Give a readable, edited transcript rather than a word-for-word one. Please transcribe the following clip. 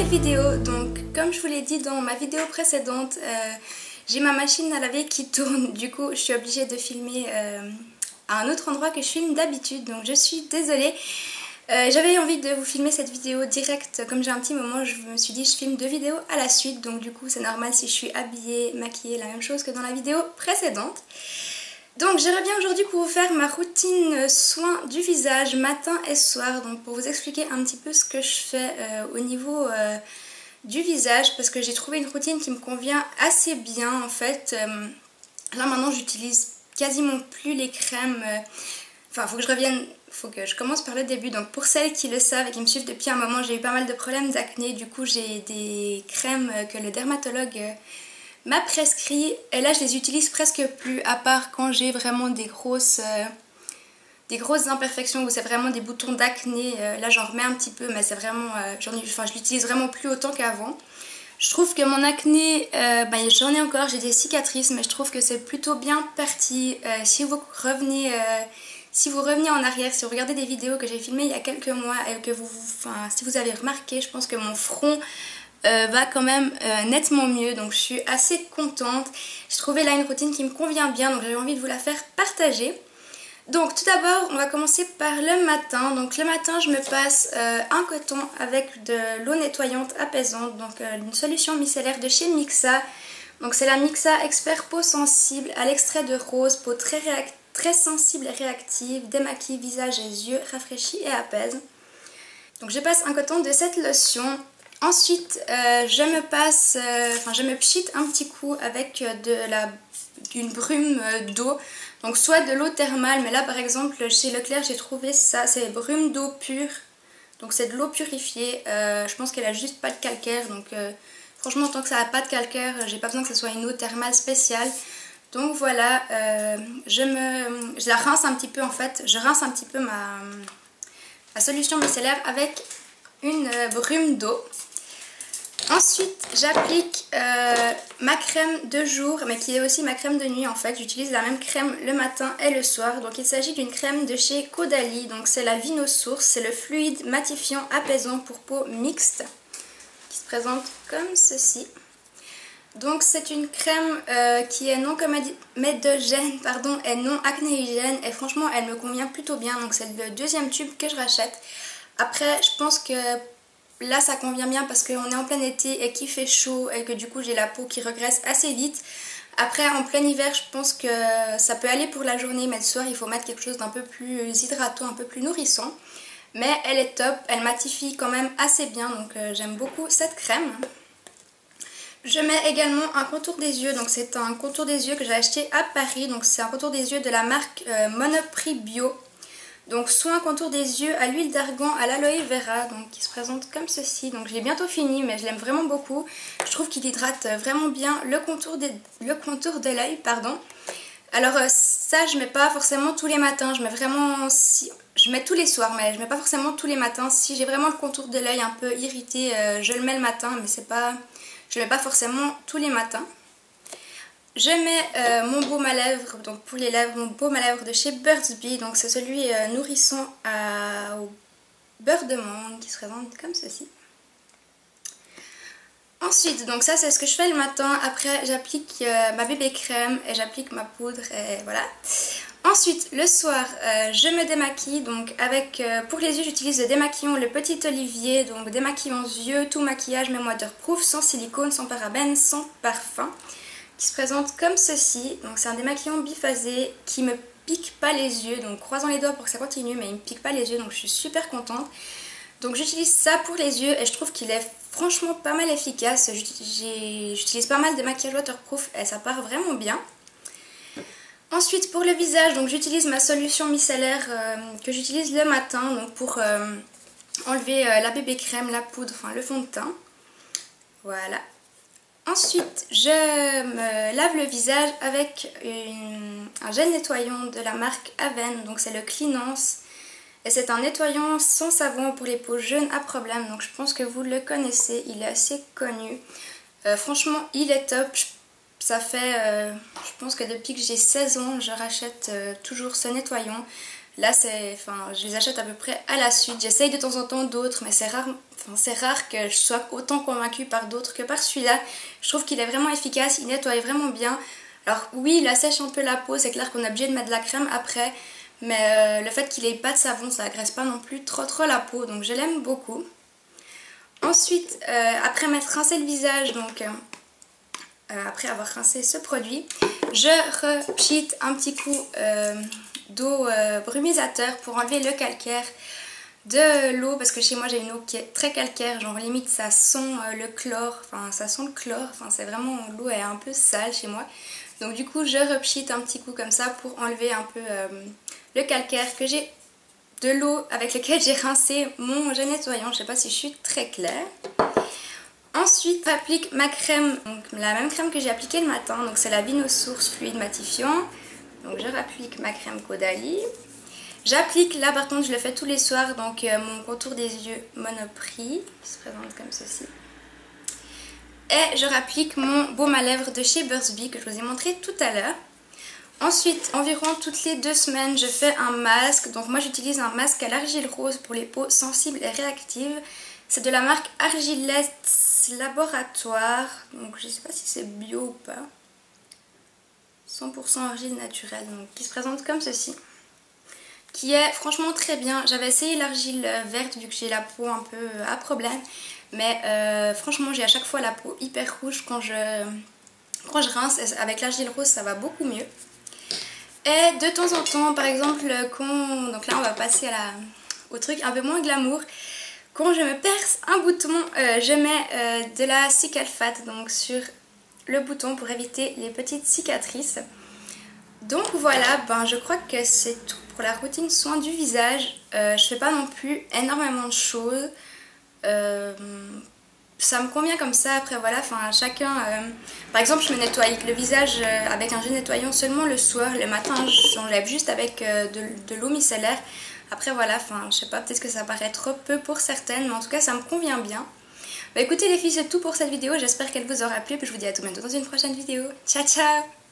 nouvelle vidéo. Donc comme je vous l'ai dit dans ma vidéo précédente, j'ai ma machine à laver qui tourne, du coup je suis obligée de filmer à un autre endroit que je filme d'habitude, donc je suis désolée. J'avais envie de vous filmer cette vidéo directe, comme j'ai un petit moment, je me suis dit je filme 2 vidéos à la suite, donc du coup c'est normal si je suis habillée, maquillée, la même chose que dans la vidéo précédente. Donc je reviens aujourd'hui pour vous faire ma routine soin du visage matin et soir, donc pour vous expliquer un petit peu ce que je fais au niveau du visage, parce que j'ai trouvé une routine qui me convient assez bien en fait. Là maintenant j'utilise quasiment plus les crèmes, enfin faut que je commence par le début. Donc pour celles qui le savent et qui me suivent depuis un moment, j'ai eu pas mal de problèmes d'acné, du coup j'ai des crèmes que le dermatologue m'a prescrit et là je les utilise presque plus, à part quand j'ai vraiment des grosses imperfections où c'est vraiment des boutons d'acné. Là j'en remets un petit peu, mais c'est vraiment je l'utilise vraiment plus autant qu'avant. Je trouve que mon acné, j'en ai encore, j'ai des cicatrices, mais je trouve que c'est plutôt bien parti. Si vous revenez en arrière, si vous regardez des vidéos que j'ai filmées il y a quelques mois et que si vous avez remarqué, je pense que mon front va quand même nettement mieux, donc je suis assez contente. J'ai trouvé là une routine qui me convient bien, donc j'avais envie de vous la faire partager. Donc tout d'abord on va commencer par le matin. Donc le matin je me passe un coton avec de l'eau nettoyante apaisante, donc une solution micellaire de chez Mixa. Donc c'est la Mixa Expert Peau Sensible à l'extrait de rose, peau très sensible et réactive, démaquille visage et yeux, rafraîchit et apaise. Donc je passe un coton de cette lotion. Ensuite, je me pchite un petit coup avec d'une brume d'eau. Donc soit de l'eau thermale, mais là par exemple chez Leclerc j'ai trouvé ça, c'est brume d'eau pure. Donc c'est de l'eau purifiée, je pense qu'elle a juste pas de calcaire. Donc franchement tant que ça n'a pas de calcaire, j'ai pas besoin que ce soit une eau thermale spéciale. Donc voilà, je la rince un petit peu en fait, je rince un petit peu ma solution micellaire avec une brume d'eau. Ensuite j'applique ma crème de jour, mais qui est aussi ma crème de nuit en fait. J'utilise la même crème le matin et le soir. Donc il s'agit d'une crème de chez Caudalie. Donc c'est la Vino Source, c'est le fluide matifiant apaisant pour peau mixte, qui se présente comme ceci. Donc c'est une crème qui est non comédogène et non acnéigène, et franchement elle me convient plutôt bien. Donc c'est le 2e tube que je rachète. Après je pense que là ça convient bien parce qu'on est en plein été et qu'il fait chaud et que du coup j'ai la peau qui regraisse assez vite. Après en plein hiver je pense que ça peut aller pour la journée, mais le soir il faut mettre quelque chose d'un peu plus hydratant, un peu plus nourrissant. Mais elle est top, elle matifie quand même assez bien, donc j'aime beaucoup cette crème. Je mets également un contour des yeux, donc c'est un contour des yeux que j'ai acheté à Paris. Donc c'est un contour des yeux de la marque Monoprix Bio. Donc soit un contour des yeux à l'huile d'argan à l'aloe vera, donc qui se présente comme ceci. Donc j'ai bientôt fini, mais je l'aime vraiment beaucoup. Je trouve qu'il hydrate vraiment bien le contour de l'œil, pardon. Alors ça je mets pas forcément tous les matins, je mets tous les soirs, mais je mets pas forcément tous les matins. Si j'ai vraiment le contour de l'œil un peu irrité, je le mets le matin, mais je le mets pas forcément tous les matins. Je mets mon baume à lèvres, donc pour les lèvres, mon baume à lèvres de chez Burt's Bees. Donc c'est celui nourrissant au beurre de mangue qui se présente comme ceci. Ensuite, donc ça c'est ce que je fais le matin. Après j'applique ma bébé crème et j'applique ma poudre et voilà. Ensuite le soir je me démaquille, donc avec pour les yeux j'utilise le démaquillant Le Petit Olivier, donc démaquillant yeux, tout maquillage mais waterproof, sans silicone, sans parabènes, sans parfum, qui se présente comme ceci. Donc c'est un démaquillant biphasé qui me pique pas les yeux, donc croisons les doigts pour que ça continue, mais il me pique pas les yeux, donc je suis super contente. Donc j'utilise ça pour les yeux et je trouve qu'il est franchement pas mal efficace. J'utilise pas mal de maquillage waterproof et ça part vraiment bien. Ensuite pour le visage, donc j'utilise ma solution micellaire que j'utilise le matin, donc pour enlever la bébé crème, la poudre, enfin le fond de teint. Voilà. Ensuite, je me lave le visage avec un gel nettoyant de la marque Aven, donc c'est le Cleanance. Et c'est un nettoyant sans savon pour les peaux jeunes à problème, donc je pense que vous le connaissez, il est assez connu. Franchement, il est top. Ça fait, je pense que depuis que j'ai 16 ans, je rachète toujours ce nettoyant. Là, je les achète à peu près à la suite. J'essaye de temps en temps d'autres, mais c'est rare que je sois autant convaincue par d'autres que par celui-là. Je trouve qu'il est vraiment efficace, il nettoie vraiment bien. Alors oui, il assèche un peu la peau, c'est clair qu'on est obligé de mettre de la crème après, mais le fait qu'il ait pas de savon, ça agresse pas non plus trop la peau, donc je l'aime beaucoup. Ensuite, après m'être rincé le visage, donc après avoir rincé ce produit, je repchite un petit coup d'eau brumisateur pour enlever le calcaire de l'eau, parce que chez moi j'ai une eau qui est très calcaire, genre limite ça sent le chlore, c'est vraiment, l'eau est un peu sale chez moi. Donc du coup je repchite un petit coup comme ça pour enlever un peu le calcaire que j'ai de l'eau avec laquelle j'ai rincé mon gel nettoyant. Je sais pas si je suis très claire. Ensuite j'applique ma crème, donc la même crème que j'ai appliquée le matin, donc c'est la Vinosource fluide matifiant. Donc je rapplique ma crème Caudalie. J'applique, là par contre je le fais tous les soirs, donc mon contour des yeux Monoprix qui se présente comme ceci. Et je rapplique mon baume à lèvres de chez Burt's Bees que je vous ai montré tout à l'heure. Ensuite, environ toutes les 2 semaines, je fais un masque. Donc moi j'utilise un masque à l'argile rose pour les peaux sensibles et réactives. C'est de la marque Argilette Laboratoire. Donc je ne sais pas si c'est bio ou pas. 100% argile naturelle, donc qui se présente comme ceci. Qui est franchement très bien. J'avais essayé l'argile verte vu que j'ai la peau un peu à problème. Mais franchement j'ai à chaque fois la peau hyper rouge quand je rince. Avec l'argile rose ça va beaucoup mieux. Et de temps en temps, par exemple, donc là on va passer au truc un peu moins glamour. Quand je me perce un bouton, je mets de la Cicalfate donc sur le bouton pour éviter les petites cicatrices. Donc voilà, je crois que c'est tout pour la routine soin du visage. Je fais pas non plus énormément de choses. Ça me convient comme ça. Après voilà, chacun... par exemple, je me nettoie le visage avec un gel nettoyant seulement le soir. Le matin, j'enlève juste avec de l'eau micellaire. Après voilà, je sais pas, peut-être que ça paraît trop peu pour certaines, mais en tout cas ça me convient bien. Écoutez les filles, c'est tout pour cette vidéo. J'espère qu'elle vous aura plu. Puis je vous dis à tout bientôt dans une prochaine vidéo. Ciao ciao!